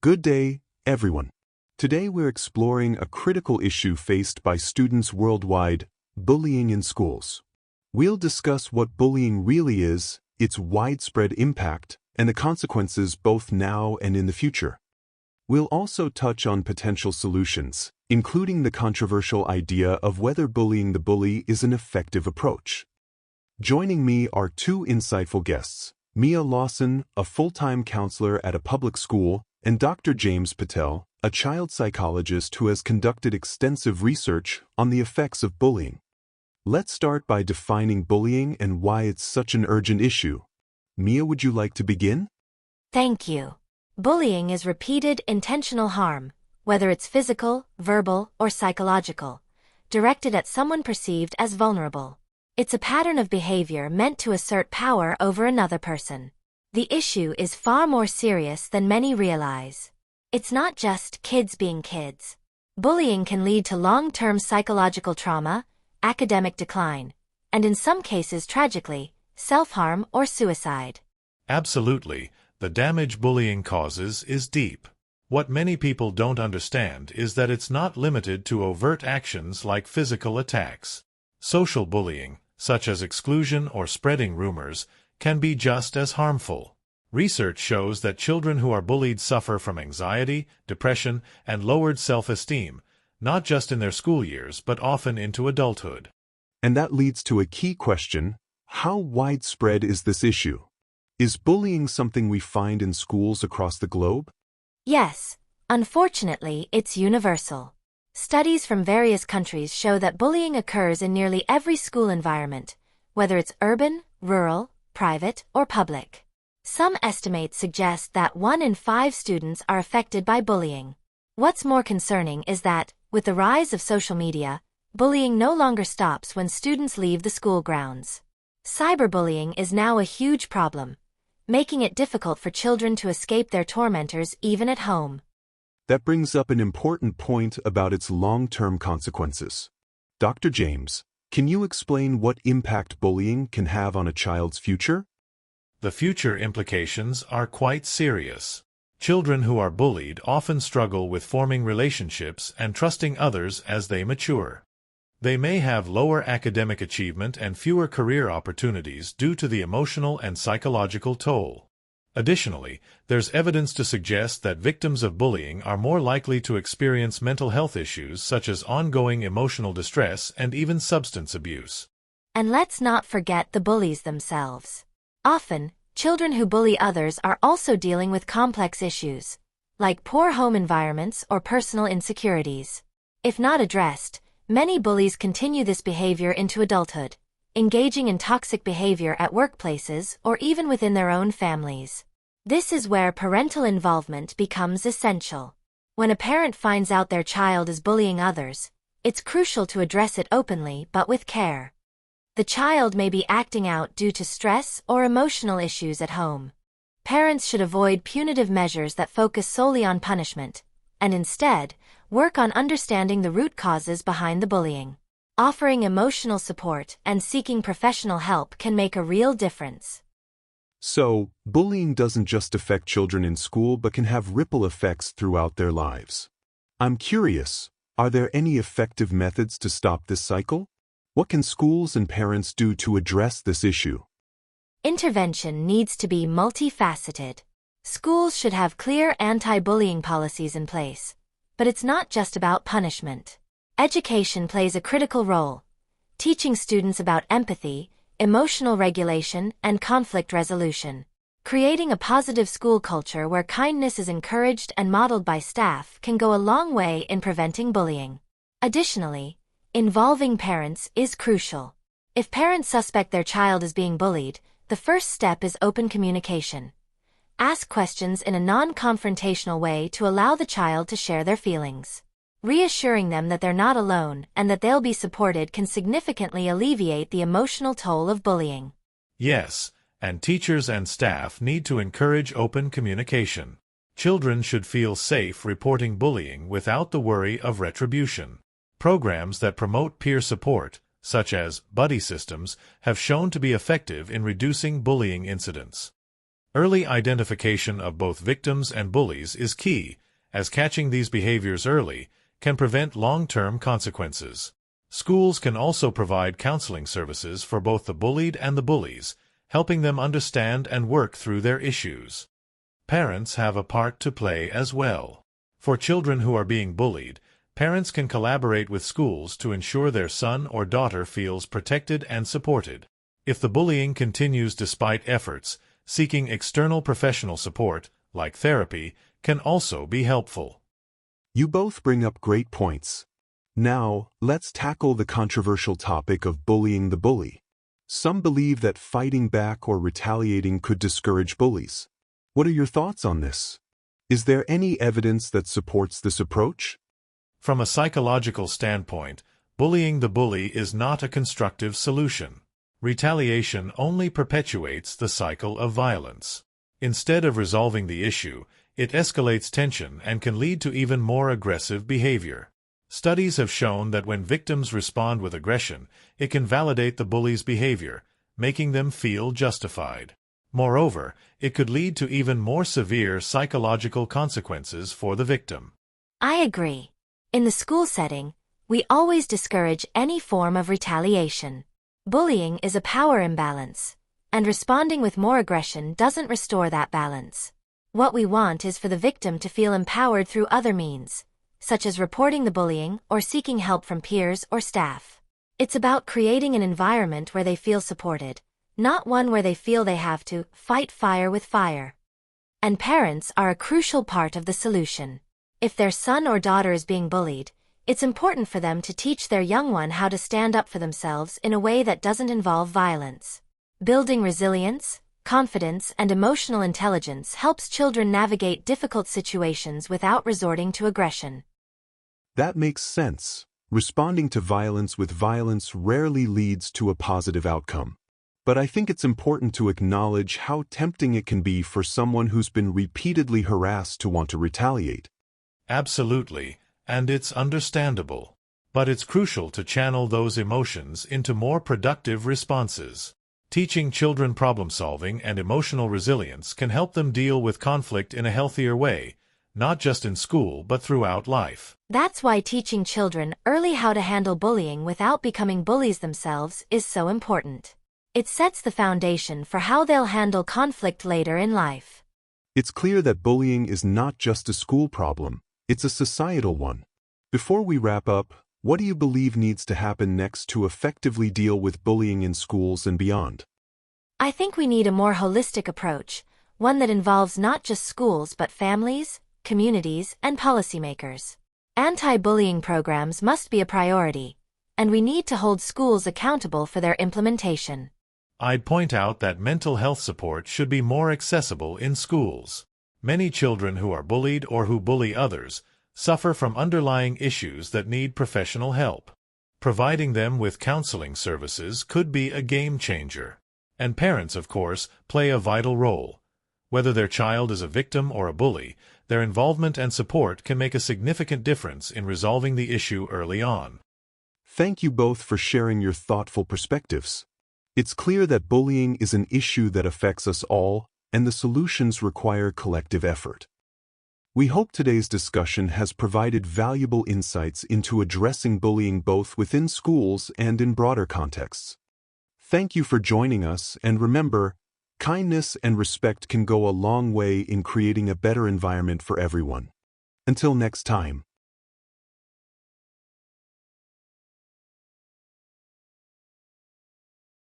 Good day, everyone. Today we're exploring a critical issue faced by students worldwide, bullying in schools. We'll discuss what bullying really is, its widespread impact, and the consequences both now and in the future. We'll also touch on potential solutions, including the controversial idea of whether bullying the bully is an effective approach. Joining me are two insightful guests, Mia Lawson, a full-time counselor at a public school, and Dr. James Patel, a child psychologist who has conducted extensive research on the effects of bullying. Let's start by defining bullying and why it's such an urgent issue. Mia, would you like to begin? Thank you. Bullying is repeated intentional harm, whether it's physical, verbal, or psychological, directed at someone perceived as vulnerable. It's a pattern of behavior meant to assert power over another person. The issue is far more serious than many realize. It's not just kids being kids. Bullying can lead to long-term psychological trauma, academic decline, and in some cases tragically, self-harm or suicide. Absolutely. The damage bullying causes is deep. What many people don't understand is that it's not limited to overt actions like physical attacks. Social bullying, such as exclusion or spreading rumors, can be just as harmful. Research shows that children who are bullied suffer from anxiety, depression, and lowered self-esteem, not just in their school years but often into adulthood. And that leads to a key question: how widespread is this issue? Is bullying something we find in schools across the globe? Yes, unfortunately, it's universal. Studies from various countries show that bullying occurs in nearly every school environment, whether it's urban, rural, private, or public. Some estimates suggest that 1 in 5 students are affected by bullying. What's more concerning is that, with the rise of social media, bullying no longer stops when students leave the school grounds. Cyberbullying is now a huge problem, making it difficult for children to escape their tormentors even at home. That brings up an important point about its long-term consequences. Dr. James, can you explain what impact bullying can have on a child's future? The future implications are quite serious. Children who are bullied often struggle with forming relationships and trusting others as they mature. They may have lower academic achievement and fewer career opportunities due to the emotional and psychological toll. Additionally, there's evidence to suggest that victims of bullying are more likely to experience mental health issues such as ongoing emotional distress and even substance abuse. And let's not forget the bullies themselves. Often, children who bully others are also dealing with complex issues, like poor home environments or personal insecurities. If not addressed, many bullies continue this behavior into adulthood, engaging in toxic behavior at workplaces or even within their own families. This is where parental involvement becomes essential. When a parent finds out their child is bullying others, it's crucial to address it openly but with care. The child may be acting out due to stress or emotional issues at home. Parents should avoid punitive measures that focus solely on punishment, and instead, work on understanding the root causes behind the bullying. Offering emotional support and seeking professional help can make a real difference. So, bullying doesn't just affect children in school but can have ripple effects throughout their lives. I'm curious, are there any effective methods to stop this cycle? What can schools and parents do to address this issue? Intervention needs to be multifaceted. Schools should have clear anti-bullying policies in place, but it's not just about punishment. Education plays a critical role, teaching students about empathy, emotional regulation, and conflict resolution. Creating a positive school culture where kindness is encouraged and modeled by staff can go a long way in preventing bullying. Additionally, involving parents is crucial. If parents suspect their child is being bullied, the first step is open communication. Ask questions in a non-confrontational way to allow the child to share their feelings. Reassuring them that they're not alone and that they'll be supported can significantly alleviate the emotional toll of bullying. Yes, and teachers and staff need to encourage open communication. Children should feel safe reporting bullying without the worry of retribution. Programs that promote peer support, such as buddy systems, have shown to be effective in reducing bullying incidents. Early identification of both victims and bullies is key, as catching these behaviors early can prevent long-term consequences. Schools can also provide counseling services for both the bullied and the bullies, helping them understand and work through their issues. Parents have a part to play as well. For children who are being bullied, parents can collaborate with schools to ensure their son or daughter feels protected and supported. If the bullying continues despite efforts, seeking external professional support, like therapy, can also be helpful. You both bring up great points. Now, let's tackle the controversial topic of bullying the bully. Some believe that fighting back or retaliating could discourage bullies. What are your thoughts on this? Is there any evidence that supports this approach? From a psychological standpoint, bullying the bully is not a constructive solution. Retaliation only perpetuates the cycle of violence. Instead of resolving the issue, it escalates tension and can lead to even more aggressive behavior. Studies have shown that when victims respond with aggression, it can validate the bully's behavior, making them feel justified. Moreover, it could lead to even more severe psychological consequences for the victim. I agree. In the school setting, we always discourage any form of retaliation. Bullying is a power imbalance, and responding with more aggression doesn't restore that balance. What we want is for the victim to feel empowered through other means, such as reporting the bullying or seeking help from peers or staff. It's about creating an environment where they feel supported, not one where they feel they have to fight fire with fire. And parents are a crucial part of the solution. If their son or daughter is being bullied, it's important for them to teach their young one how to stand up for themselves in a way that doesn't involve violence. Building resilience, confidence, and emotional intelligence helps children navigate difficult situations without resorting to aggression. That makes sense. Responding to violence with violence rarely leads to a positive outcome. But I think it's important to acknowledge how tempting it can be for someone who's been repeatedly harassed to want to retaliate. Absolutely, and it's understandable. But it's crucial to channel those emotions into more productive responses. Teaching children problem-solving and emotional resilience can help them deal with conflict in a healthier way, not just in school but throughout life. That's why teaching children early how to handle bullying without becoming bullies themselves is so important. It sets the foundation for how they'll handle conflict later in life. It's clear that bullying is not just a school problem, it's a societal one. Before we wrap up, what do you believe needs to happen next to effectively deal with bullying in schools and beyond? I think we need a more holistic approach, one that involves not just schools but families, communities, and policymakers. Anti-bullying programs must be a priority, and we need to hold schools accountable for their implementation. I'd point out that mental health support should be more accessible in schools. Many children who are bullied or who bully others suffer from underlying issues that need professional help. Providing them with counseling services could be a game changer. And parents, of course, play a vital role. Whether their child is a victim or a bully, their involvement and support can make a significant difference in resolving the issue early on. Thank you both for sharing your thoughtful perspectives. It's clear that bullying is an issue that affects us all, and the solutions require collective effort. We hope today's discussion has provided valuable insights into addressing bullying both within schools and in broader contexts. Thank you for joining us, and remember, kindness and respect can go a long way in creating a better environment for everyone. Until next time.